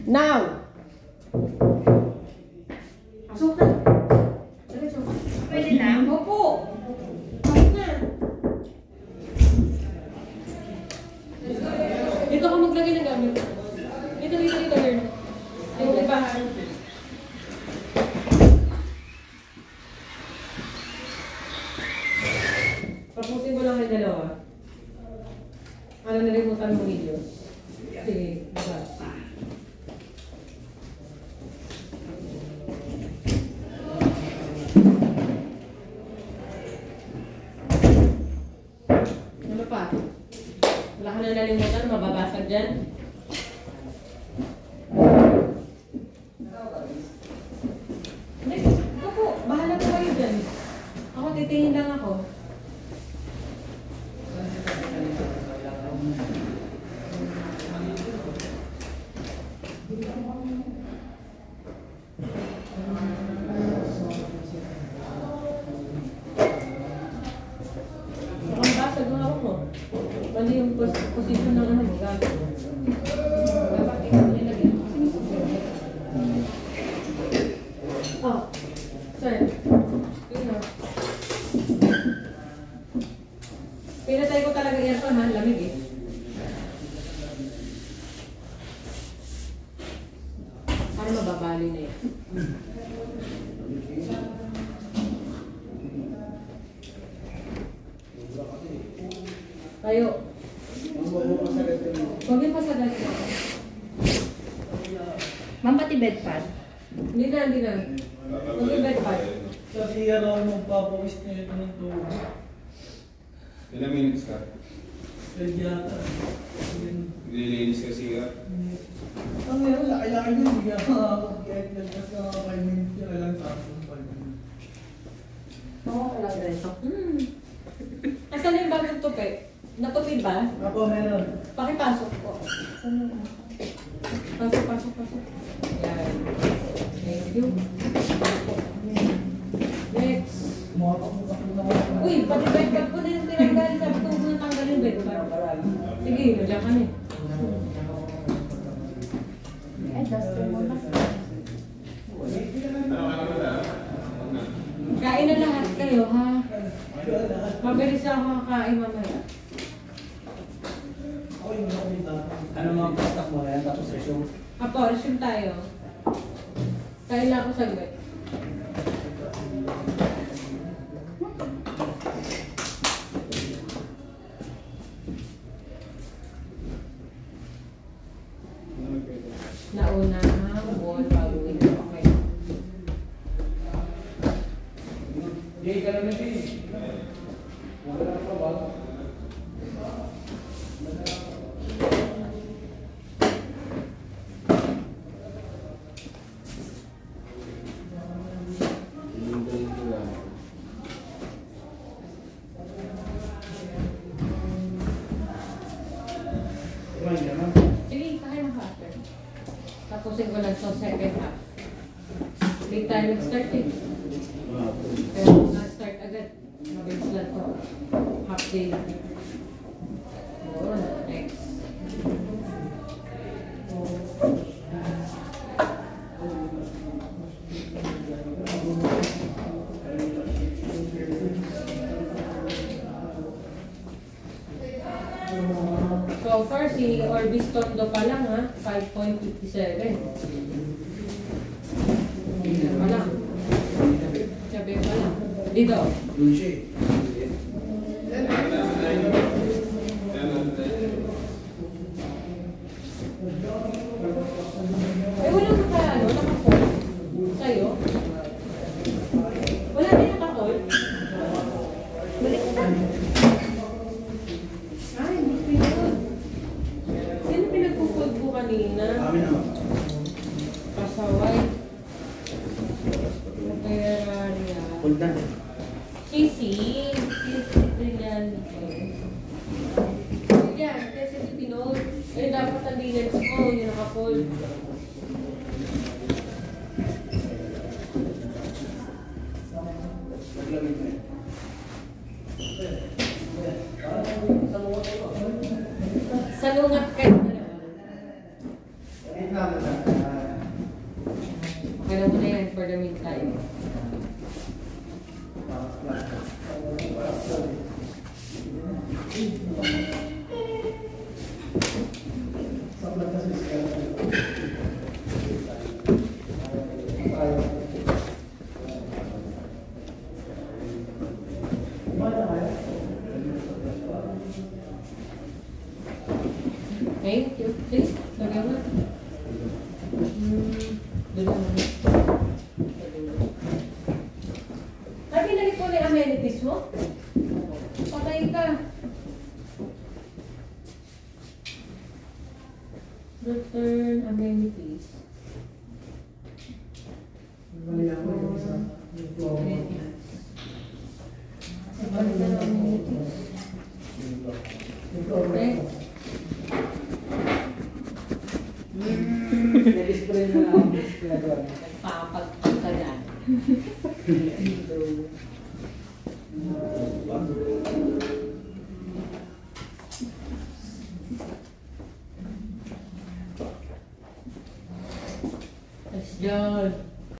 Now! Pasok na. Pwede na? Opo. Pasok na. Dito ka maglagay ng gamit. Dito, girl. Yung iba. Tapusin mo lang yung dalawa. Ano nalimutan mo video? Sige, bukas. Ano pa? Wala ka na nalimutan, mababasag dyan. Hindi, ito po, bahala po kayo dyan. Ako, titingin lang ako. Ang basag ng ako mo. Mali yung position ng ano mo, gagawin. Dapat ikaw nilagyan. Oh, sir. Pinatay ko talaga yan pa, ha? Lamig eh. Para mababali na yan. Tayo. Huwag yung pasagat ko. Ma'am, pati bedpad? Hindi na. Huwag yung bedpad. Kasi yan ako magpapawis na ito ng tubig. Ilang minutes ka? Pwede yata. Nililinis kasi ka? Ang meron, laki-laki yun. Hindi ka makakapag-get lang kasi mga 5 minutes yun lang sa akin. 5 minutes. Oo, lang rin. Asan yung bagong tupi? Natupid ba? Ako meron. Pakipasok po. Pasok. Yan. Thank you. Next. Uy, pati bedpad ko din tinanggal. Sabi ko muna tanggalin bedpad. Sige, nandiyan ka na eh. Ay, duster mo na. Kain na lahat kayo, ha? Mabilis ako kakain mamaya. Ano mga pastak mo yan? Tapos resume. Apo, resume tayo. Kain na ako saglit. Nauna na, buwan bago ito. Okay. Jay, ka lang na Jay. Wala pa ba? Sige, kakain na ka after. Tapusin ko lang sa second half. Late tayo nag-start eh. Pero kung na-start agad, mabilis lang to. Half day lang. Oo, next. So far, si Orbis Tondo pa lang ha, 5.57. Pa lang. Sabi pa lang. Dito. Wala mo kaya ano, naka-call? Sa'yo? Wala din naka-call? Balik ka. Ay, hindi pinag. Sino pinagpupod ko kanina? Kami naman. Pasaway. Operaria. Hold na. Sisi. Yan. Yan, kasi si Pinod. Eh, dapat ang dealers ko, yung naka-call. Salungat kayo dalawa. for the meantime. Thank you. Please, lagyan mo. Doon naman. Ay, pinalik mo na yung amenities mo? Patay ka. Return amenities. Balik na ng amenities. Okay. Nag-spray na lang. Nagpapagpag ka na. Let's go.